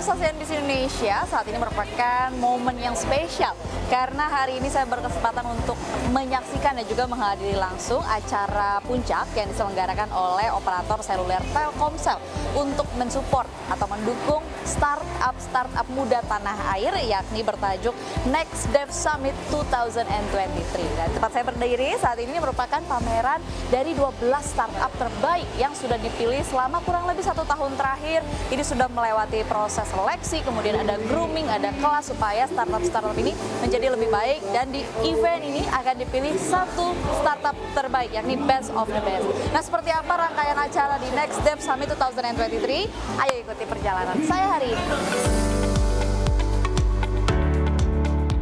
Pemirsa CNBC Indonesia, saat ini merupakan momen yang spesial karena hari ini saya berkesempatan untuk menyaksikan dan juga menghadiri langsung acara puncak yang diselenggarakan oleh operator seluler Telkomsel untuk mensupport atau mendukung startup muda tanah air, yakni bertajuk Next Dev Summit 2023. Dan tempat saya berdiri saat ini merupakan pameran dari 12 startup terbaik yang sudah dipilih selama kurang lebih 1 tahun terakhir. Ini sudah melewati proses seleksi, kemudian ada grooming, ada kelas supaya startup ini menjadi lebih baik, dan di event ini akan dipilih satu startup terbaik, yakni best of the best. Nah, seperti apa rangkaian acara di Next Dev Summit 2023? Ayo ikuti perjalanan saya hari ini.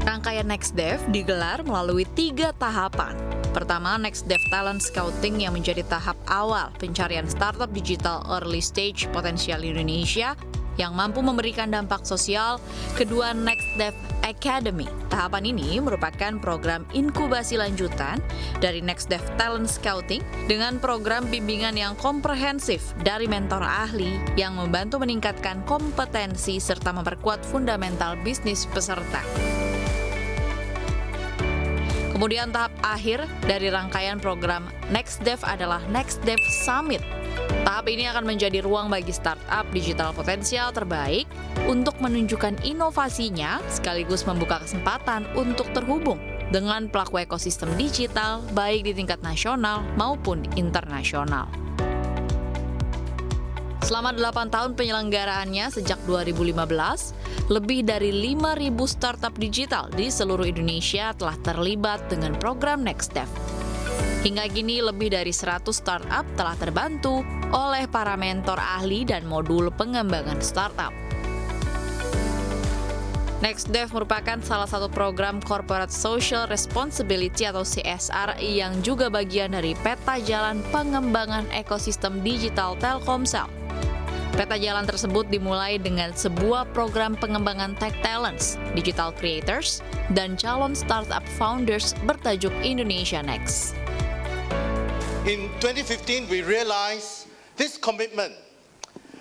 Rangkaian Next Dev digelar melalui 3 tahapan. Pertama, Next Dev Talent Scouting yang menjadi tahap awal pencarian startup digital early stage potensial Indonesia yang mampu memberikan dampak sosial. Kedua, Next Dev Academy. Tahapan ini merupakan program inkubasi lanjutan dari Next Dev Talent Scouting dengan program bimbingan yang komprehensif dari mentor ahli yang membantu meningkatkan kompetensi serta memperkuat fundamental bisnis peserta. Kemudian tahap akhir dari rangkaian program Next Dev adalah Next Dev Summit. Tahap ini akan menjadi ruang bagi startup digital potensial terbaik untuk menunjukkan inovasinya sekaligus membuka kesempatan untuk terhubung dengan pelaku ekosistem digital baik di tingkat nasional maupun internasional. Selama 8 tahun penyelenggaraannya sejak 2015, lebih dari 5.000 startup digital di seluruh Indonesia telah terlibat dengan program Next Dev. Hingga kini lebih dari 100 startup telah terbantu oleh para mentor ahli dan modul pengembangan startup. Next Dev merupakan salah satu program Corporate Social Responsibility atau CSR yang juga bagian dari peta jalan pengembangan ekosistem digital Telkomsel. Peta jalan tersebut dimulai dengan sebuah program pengembangan tech talents, digital creators, dan calon startup founders bertajuk Indonesia Next. In 2015, we realized this commitment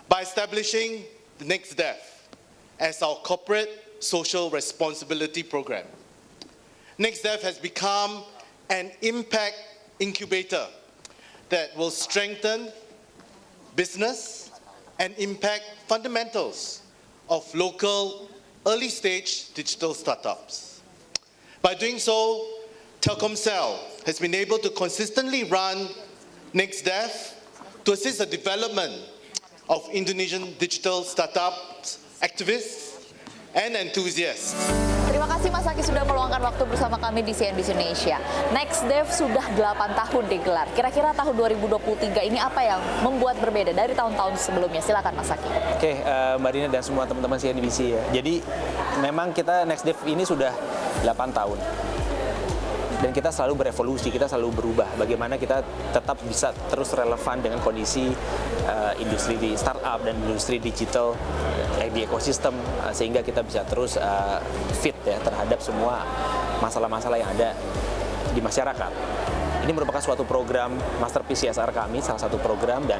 by establishing the Next Dev as our corporate social responsibility program. Next Dev has become an impact incubator that will strengthen business and impact fundamentals of local early-stage digital startups. By doing so, Telkomsel has been able to consistently run Next Dev to assist the development of Indonesian digital startups, activists, and enthusiasts. Terima kasih Mas Aki sudah meluangkan waktu bersama kami di CNBC Indonesia. Next Dev sudah 8 tahun digelar. Kira-kira tahun 2023 ini apa yang membuat berbeda dari tahun-tahun sebelumnya? Silakan Mas Aki. Oke, Mbak Dina dan semua teman-teman CNBC ya. Jadi memang kita Next Dev ini sudah 8 tahun. Dan kita selalu berevolusi, kita selalu berubah. Bagaimana kita tetap bisa terus relevan dengan kondisi industri di startup dan industri digital di ekosistem, sehingga kita bisa terus fit ya terhadap semua masalah-masalah yang ada di masyarakat. Ini merupakan suatu program masterpiece CSR kami, salah satu program, dan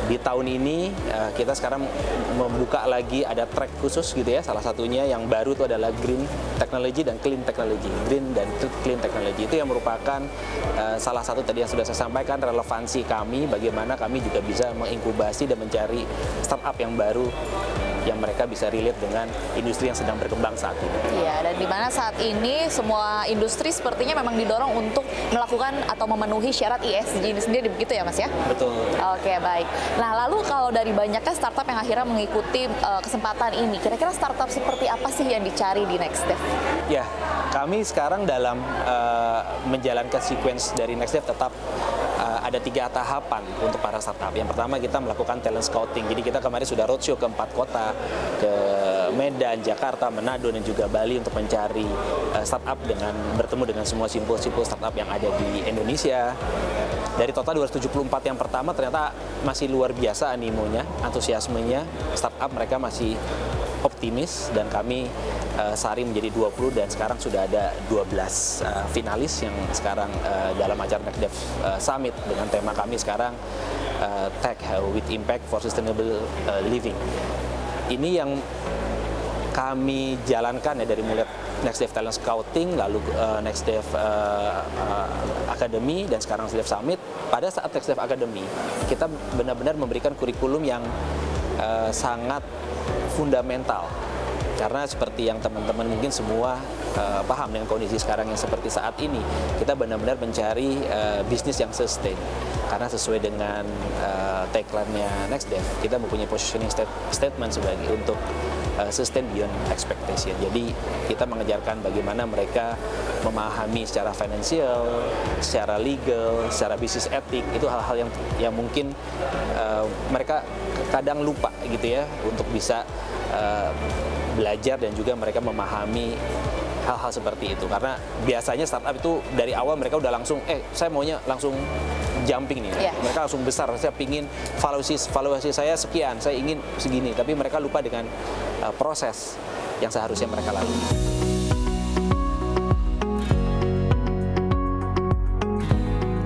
di tahun ini kita sekarang membuka lagi ada track khusus gitu ya. Salah satunya yang baru itu adalah Green Technology dan Clean Technology. Green dan Clean Technology itu yang merupakan salah satu tadi yang sudah saya sampaikan relevansi kami, bagaimana kami juga bisa menginkubasi dan mencari startup yang baru yang mereka bisa relate dengan industri yang sedang berkembang saat ini. Iya, dan di mana saat ini semua industri sepertinya memang didorong untuk melakukan atau memenuhi syarat ESG ini sendiri, begitu ya Mas ya? Betul. Oke, baik. Nah, lalu kalau dari banyaknya startup yang akhirnya mengikuti kesempatan ini, kira-kira startup seperti apa sih yang dicari di Next Dev? Ya, kami sekarang dalam menjalankan sequence dari Next Dev tetap ada 3 tahapan untuk para startup. Yang pertama kita melakukan talent scouting. Jadi kita kemarin sudah roadshow ke 4 kota, ke Medan, Jakarta, Manado, dan juga Bali untuk mencari startup dengan bertemu dengan semua simpul-simpul startup yang ada di Indonesia. Dari total 274 yang pertama ternyata masih luar biasa animonya, antusiasmenya. Startup mereka masih optimis dan kami sehari menjadi 20 dan sekarang sudah ada 12 finalis yang sekarang dalam acara Next Dev Summit dengan tema kami sekarang Tech with Impact for Sustainable Living. ini yang kami jalankan ya dari mulai Next Dev Talent Scouting, lalu Next Dev Academy, dan sekarang Next Dev Summit. Pada saat Next Dev Academy, kita benar-benar memberikan kurikulum yang sangat fundamental. Karena seperti yang teman-teman mungkin semua paham dengan kondisi sekarang yang seperti saat ini, kita benar-benar mencari bisnis yang sustain. Karena sesuai dengan tagline-nya Next Dev, kita mempunyai positioning statement sebagai untuk sustain beyond expectation. Jadi kita mengejarkan bagaimana mereka memahami secara financial, secara legal, secara bisnis etik, itu hal-hal yang mungkin mereka kadang lupa gitu ya untuk bisa belajar dan juga mereka memahami hal-hal seperti itu. Karena biasanya startup itu dari awal mereka udah langsung saya maunya langsung jumping nih. Mereka langsung besar, saya pingin valuasi saya sekian, saya ingin segini, tapi mereka lupa dengan proses yang seharusnya mereka lalui.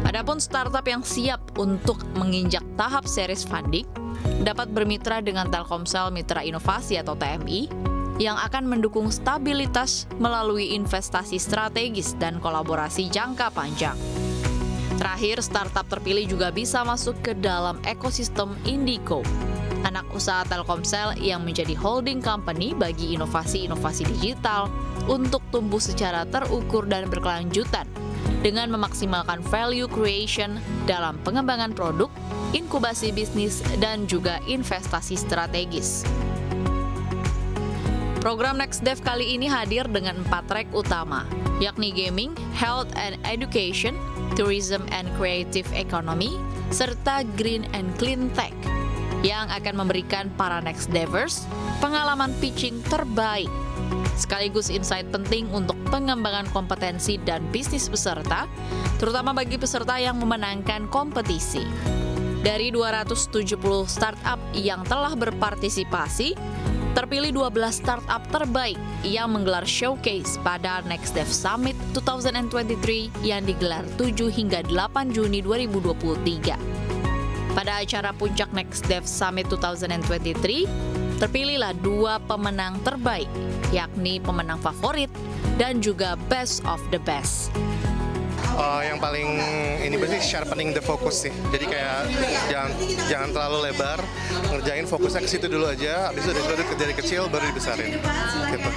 Adapun startup yang siap untuk menginjak tahap series funding dapat bermitra dengan Telkomsel Mitra Inovasi atau TMI yang akan mendukung stabilitas melalui investasi strategis dan kolaborasi jangka panjang. Terakhir, startup terpilih juga bisa masuk ke dalam ekosistem Indico, anak usaha Telkomsel yang menjadi holding company bagi inovasi-inovasi digital untuk tumbuh secara terukur dan berkelanjutan dengan memaksimalkan value creation dalam pengembangan produk, inkubasi bisnis, dan juga investasi strategis. Program Next Dev kali ini hadir dengan 4 track utama, yakni gaming, health and education, tourism and creative economy, serta green and clean tech, yang akan memberikan para Next Devers pengalaman pitching terbaik, sekaligus insight penting untuk pengembangan kompetensi dan bisnis peserta, terutama bagi peserta yang memenangkan kompetisi. Dari 270 startup yang telah berpartisipasi, terpilih 12 startup terbaik yang menggelar showcase pada Next Dev Summit 2023 yang digelar 7 hingga 8 Juni 2023. Pada acara puncak Next Dev Summit 2023, terpilihlah 2 pemenang terbaik, yakni pemenang favorit dan juga best of the best. Yang paling ini berarti sharpening the focus sih. Jadi kayak jangan terlalu lebar, ngerjain fokusnya ke situ dulu aja. Habis itu dari kecil baru dibesarin. Gitu.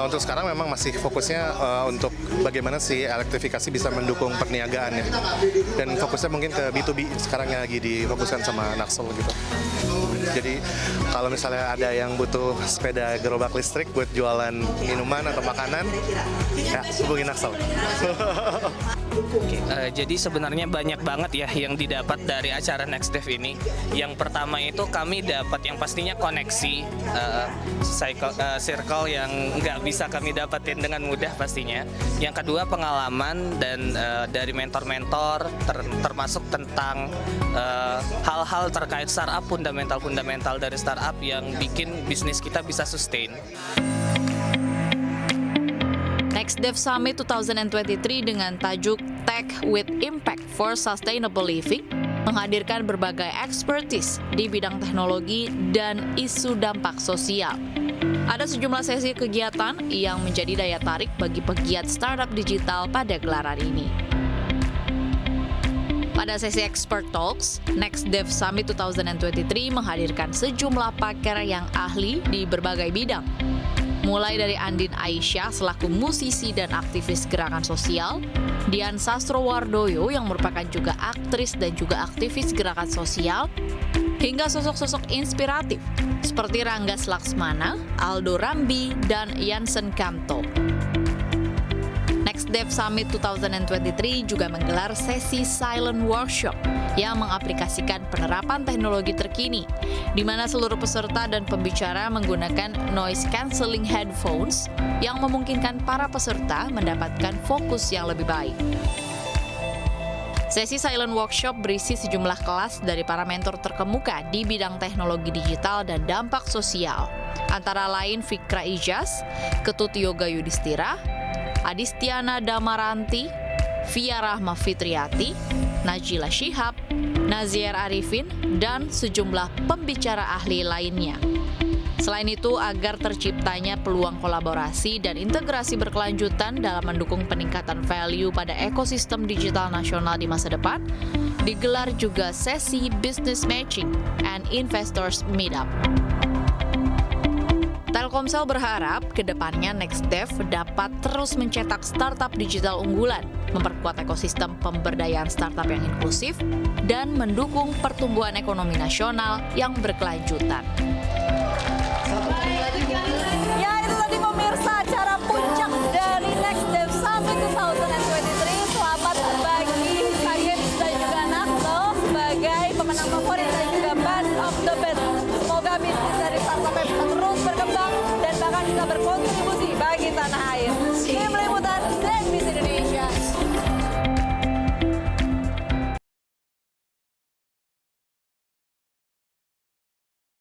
Untuk sekarang memang masih fokusnya untuk bagaimana sih elektrifikasi bisa mendukung perniagaan ya. Dan fokusnya mungkin ke B2B sekarang yang lagi difokuskan sama Naxel gitu. Jadi kalau misalnya ada yang butuh sepeda gerobak listrik buat jualan minuman atau makanan, ya hubungi Naxel. Jadi sebenarnya banyak banget ya yang didapat dari acara Next Dev ini. Yang pertama itu kami dapat yang pastinya koneksi, circle yang nggak bisa kami dapatin dengan mudah pastinya. Yang kedua pengalaman dan dari mentor-mentor termasuk tentang hal-hal terkait startup, fundamental dari startup yang bikin bisnis kita bisa sustain. Next Dev Summit 2023 dengan tajuk Tech with Impact for Sustainable Living menghadirkan berbagai expertise di bidang teknologi dan isu dampak sosial. Ada sejumlah sesi kegiatan yang menjadi daya tarik bagi pegiat startup digital pada gelaran ini. Pada sesi Expert Talks, Next Dev Summit 2023 menghadirkan sejumlah pakar yang ahli di berbagai bidang. Mulai dari Andin Aisyah selaku musisi dan aktivis gerakan sosial, Dian Sastrowardoyo yang merupakan juga aktris dan juga aktivis gerakan sosial, hingga sosok-sosok inspiratif seperti Rangga Laksmana, Aldo Rambi, dan Jansen Kanto. Next Dev Summit 2023 juga menggelar sesi silent workshop yang mengaplikasikan penerapan teknologi terkini, di mana seluruh peserta dan pembicara menggunakan noise cancelling headphones yang memungkinkan para peserta mendapatkan fokus yang lebih baik. Sesi silent workshop berisi sejumlah kelas dari para mentor terkemuka di bidang teknologi digital dan dampak sosial, antara lain Fikra Ijaz, Ketut Yoga Yudhistira, Adistiana Damaranti, Via Rahma Fitriati, Najila Shihab, Nazier Arifin, dan sejumlah pembicara ahli lainnya. Selain itu, agar terciptanya peluang kolaborasi dan integrasi berkelanjutan dalam mendukung peningkatan value pada ekosistem digital nasional di masa depan, digelar juga sesi Business Matching and Investors Meetup. Telkomsel berharap kedepannya NextDev dapat terus mencetak startup digital unggulan, memperkuat ekosistem pemberdayaan startup yang inklusif, dan mendukung pertumbuhan ekonomi nasional yang berkelanjutan. Ya, itu tadi pemirsa acara puncak dari NextDev Summit 2023. Selamat bagi Sagims dan juga Nakto sebagai pemenang favorit dan juga Best of the Best. Semoga bisnis dari startup bisa terus berkembang dan bahkan bisa berkontribusi bagi tanah air.